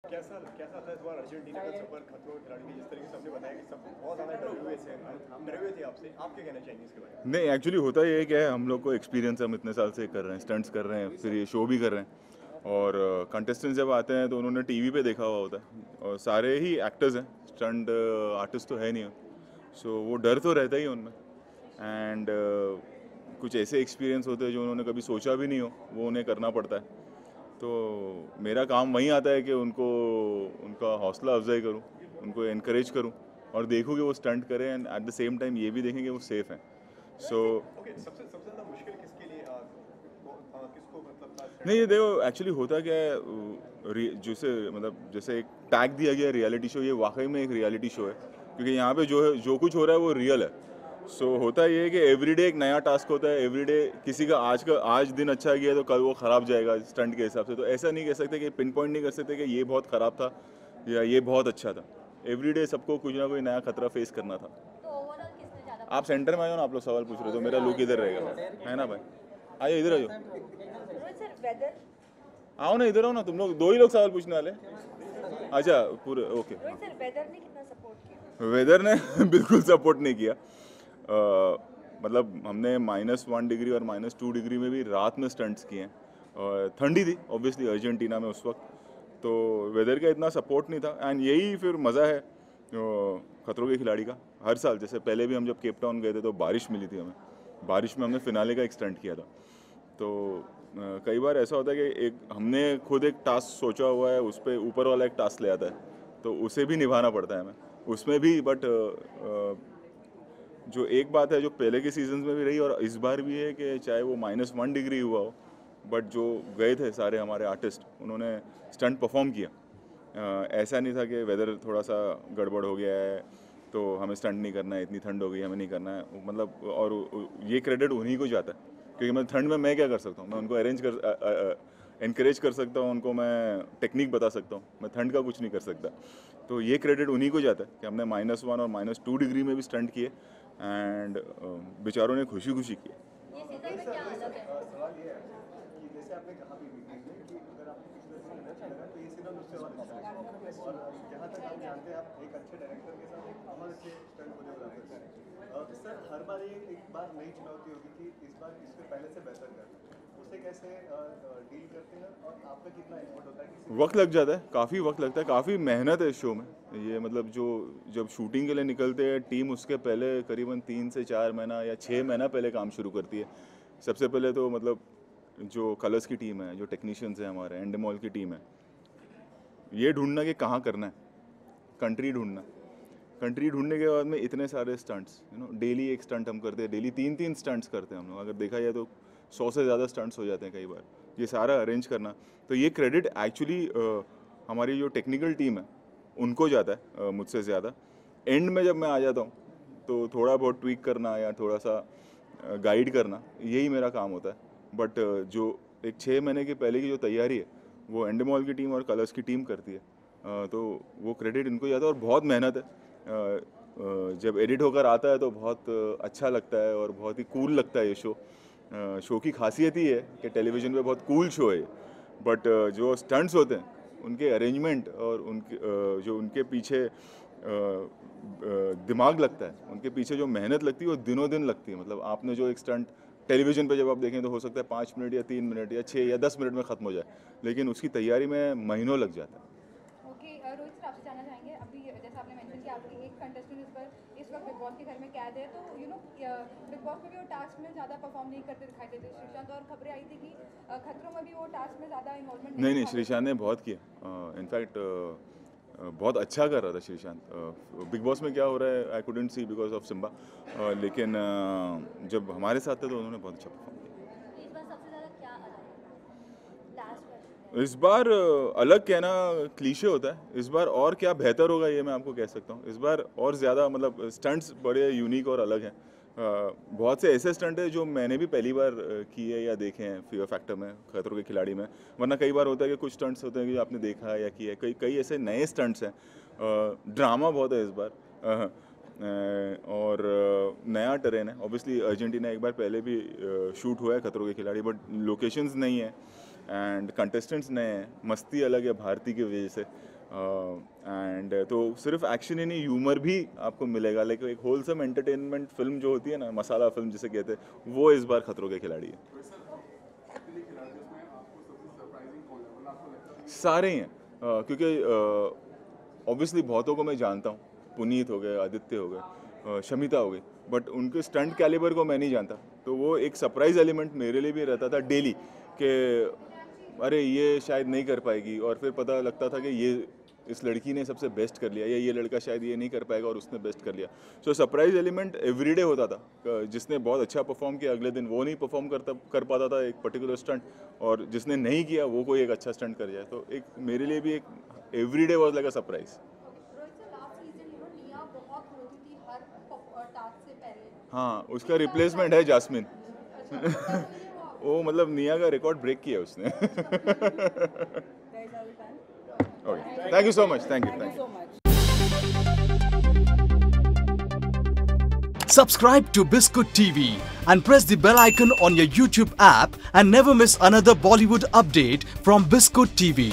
कैसा कैसा था इस बार अर्जेंटीना का सफर खतरों के खिलाड़ी में? जिस तरीके से आपने बताया कि सब बहुत ज़्यादा डरे हुए थे आपसे, आप क्या कहना चाहेंगे इसके बारे में? नहीं, एक्चुअली होता ये है क्या है, हम लोग को एक्सपीरियंस हम इतने साल से कर रहे हैं, स्टंट्स कर रहे हैं, फिर ये शो भी कर रहे हैं। और कंटेस्टेंट्स जब आते हैं तो उन्होंने टीवी पे देखा हुआ होता है, और सारे ही एक्टर्स हैं, स्टंट आर्टिस्ट तो है नहीं। सो वो डर तो रहता ही है उनमें। एंड कुछ ऐसे एक्सपीरियंस होते हैं जो उन्होंने कभी सोचा भी नहीं हो, वो उन्हें करना पड़ता है। तो मेरा काम वहीं आता है कि उनको उनका हौसला अफजाई करूं, उनको इनक्रेज करूं, और देखूं कि वो स्टंट करें, and at the same time ये भी देखें कि वो सेफ हैं। सो ओके, सबसे सबसे ज़्यादा मुश्किल किसके लिए किसको मतलब था नहीं, ये स्टंट? देखो एक्चुअली होता क्या है, जैसे मतलब जैसे एक टैग दिया गया रियलिटी शो, ये वाकई में एक रियलिटी शो है, क्योंकि यहाँ पे जो कुछ हो रहा है वो रियल है। सो होता ये है कि एवरीडे एक नया टास्क होता है, एवरीडे किसी का आज दिन अच्छा गया तो कल वो ख़राब जाएगा स्टंट के हिसाब से। तो ऐसा नहीं कह सकते कि पिन पॉइंट नहीं कर सकते कि ये बहुत ख़राब था या ये बहुत अच्छा था। एवरीडे सबको कुछ ना कोई नया खतरा फेस करना था। तो ओवरऑल किसने ज़्यादा आप सेंटर में आए हो ना, आप लोग सवाल पूछ रहे हो, तो मेरा लुक इधर रहेगा, है ना भाई? आइए इधर आइए, रोहित सर वेदर आओ ना, इधर आओ ना, तुम लोग दो ही लोग सवाल पूछने वाले। अच्छा पूरे ओके। रोहित सर वेदर ने कितना सपोर्ट किया? वेदर ने बिल्कुल सपोर्ट नहीं किया। मतलब हमने -1 डिग्री और -2 डिग्री में भी रात में स्टंट्स किए हैं, और ठंडी थी ऑब्वियसली अर्जेंटीना में उस वक्त, तो वेदर का इतना सपोर्ट नहीं था। एंड यही फिर मज़ा है खतरों के खिलाड़ी का। हर साल जैसे पहले भी हम जब केप टाउन गए थे तो बारिश मिली थी हमें, बारिश में हमने फिनाले का एक स्टंट किया था। तो कई बार ऐसा होता है कि एक हमने खुद एक टास्क सोचा हुआ है, उस पर ऊपर वाला एक टास्क ले आता है, तो उसे भी निभाना पड़ता है हमें उसमें भी। बट जो एक बात है जो पहले के सीजन्स में भी रही और इस बार भी है कि चाहे वो -1 डिग्री हुआ हो, बट जो गए थे सारे हमारे आर्टिस्ट, उन्होंने स्टंट परफॉर्म किया। ऐसा नहीं था कि वेदर थोड़ा सा गड़बड़ हो गया है तो हमें स्टंट नहीं करना है, इतनी ठंड हो गई हमें नहीं करना है, मतलब। और ये क्रेडिट उन्हीं को जाता है, क्योंकि मैं ठंड में मैं क्या कर सकता हूँ, मैं उनको इनक्रेज कर सकता हूँ, उनको मैं टेक्निक बता सकता हूँ, मैं ठंड का कुछ नहीं कर सकता। तो ये क्रेडिट उन्हीं को जाता है कि हमने -1 और -2 डिग्री में भी स्टंट किए, एंड बेचारों ने खुशी खुशी किए। ये सीजन में क्या अलग है? सवाल ये है कि जैसे आपने कहा भी मीटिंग में कि अगर आपको पिछले सीजन अच्छा लगा तो ये सीजन उससे और अच्छा लगा। और जहाँ तक आप जानते हैं, आप एक अच्छे डायरेक्टर के साथ एक अमर अच्छे स्टंट कोरियोग्राफर हैं। सर हर बार ये एक बार नई चुनौती होगी कि इस बार इससे पहले से बेहतर करना, उसे कैसे डील करते हैं और आपका कितना एफर्ट होता है किसी वक्त लग जाता है, काफ़ी वक्त लगता है, काफ़ी मेहनत है इस शो में। ये मतलब जो जब शूटिंग के लिए निकलते हैं टीम, उसके पहले करीबन 3 से 4 महीना या 6 महीना पहले काम शुरू करती है। सबसे पहले तो मतलब जो कलर्स की टीम है, जो टेक्नीशियंस हैं हमारे, एंडेमॉल की टीम है, ये ढूंढना कि कहाँ करना है, कंट्री ढूंढना, कंट्री ढूंढने के बाद में इतने सारे स्टंट्स, डेली एक स्टंट हम करते हैं, डेली 3-3 स्टंट्स करते हैं हम लोग। अगर देखा जाए तो 100 से ज़्यादा स्टंट्स हो जाते हैं कई बार, ये सारा अरेंज करना। तो ये क्रेडिट एक्चुअली हमारी जो टेक्निकल टीम है उनको जाता है, मुझसे ज़्यादा। एंड में जब मैं आ जाता हूँ तो थोड़ा बहुत ट्वीक करना या थोड़ा सा गाइड करना, यही मेरा काम होता है। बट जो एक 6 महीने की पहले की जो तैयारी है वो एंडेमॉल की टीम और कलर्स की टीम करती है। तो वो क्रेडिट इनको जाता है, और बहुत मेहनत है। जब एडिट होकर आता है तो बहुत अच्छा लगता है और बहुत ही कूल लगता है ये शो। शो की खासियत ही है कि टेलीविज़न पे बहुत कूल शो है, बट जो स्टंट्स होते हैं उनके अरेंजमेंट और उनके जो उनके पीछे दिमाग लगता है, उनके पीछे जो मेहनत लगती है वो दिनों दिन लगती है। मतलब आपने जो एक स्टंट टेलीविज़न पे जब आप देखें तो हो सकता है 5 मिनट या 3 मिनट या 6 या 10 मिनट में ख़त्म हो जाए, लेकिन उसकी तैयारी में महीनों लग जाता है। ओके रोहित सर, आपसे जानना चाहेंगे, अभी जैसे आपने मेंशन किया आपकी एक कंटेस्टेंट इस वक्त बिग बॉस के घर में कैद है, तो बिग बॉस में भी वो टास्क में ज़्यादा परफॉर्म नहीं करते दिखाई देते श्रीशांत, और खबरें आई थी कि खतरों में भी वो टास्क में ज़्यादा इन्वॉल्वमेंट नहीं, श्रीशांत ने बहुत किया, इनफैक्ट बहुत अच्छा कर रहा था श्रीशांत। बिग बॉस में क्या हो रहा है I couldn't see because of Simba, लेकिन जब हमारे साथ थे तो उन्होंने बहुत अच्छा परफॉर्म किया। इस बार सबसे ज़्यादा क्या अलग है लास्ट वर्ष? इस बार अलग कहना क्लीशे होता है, इस बार और क्या बेहतर होगा ये मैं आपको कह सकता हूँ। इस बार और ज़्यादा मतलब स्टंट्स बड़े यूनिक और अलग हैं। बहुत से ऐसे स्टंट है जो मैंने भी पहली बार किए या देखे हैं फियर फैक्टर में, खतरों के खिलाड़ी में। वरना कई बार होता है कि कुछ स्टंट्स होते हैं कि आपने देखा है या किया है, कई कई ऐसे नए स्टंट्स हैं। ड्रामा बहुत है इस बार, और नया टेरेन है। ऑब्वियसली अर्जेंटीना एक बार पहले भी शूट हुआ है खतरों के खिलाड़ी, बट लोकेशंस नहीं है एंड कंटेस्टेंट्स नए हैं, मस्ती अलग है भारतीय की वजह से। एंड तो सिर्फ एक्शन ही नहीं, ह्यूमर भी आपको मिलेगा, लेकिन एक होलसम एंटरटेनमेंट फिल्म जो होती है ना, मसाला फिल्म जिसे कहते हैं, वो इस बार खतरों के खिलाड़ी है। सारे ही हैं, क्योंकि ऑब्वियसली बहुतों को मैं जानता हूँ, पुनीत हो गए, आदित्य हो गए, शमिता हो गई, बट उनके स्टंट कैलिबर को मैं नहीं जानता, तो वो एक सरप्राइज एलिमेंट मेरे लिए भी रहता था डेली कि अरे ये शायद नहीं कर पाएगी, और फिर पता लगता था कि ये इस लड़की ने सबसे बेस्ट कर लिया, या ये लड़का शायद ये नहीं कर पाएगा और उसने बेस्ट कर लिया। सो सरप्राइज एलिमेंट एवरीडे होता था, जिसने बहुत अच्छा परफॉर्म किया अगले दिन वो नहीं परफॉर्म कर पाता था एक पर्टिकुलर स्टंट, और जिसने नहीं किया वो कोई एक अच्छा स्टंट कर जाए, तो एक मेरे लिए भी एक everyday was like a surprise. हाँ, उसका रिप्लेसमेंट है जास्मिन। वो मतलब निया का रिकॉर्ड ब्रेक किया उसने। Okay, thank you so much, thank you. Subscribe to Biscuit TV and press the bell icon on your YouTube app and never miss another Bollywood update from Biscuit TV.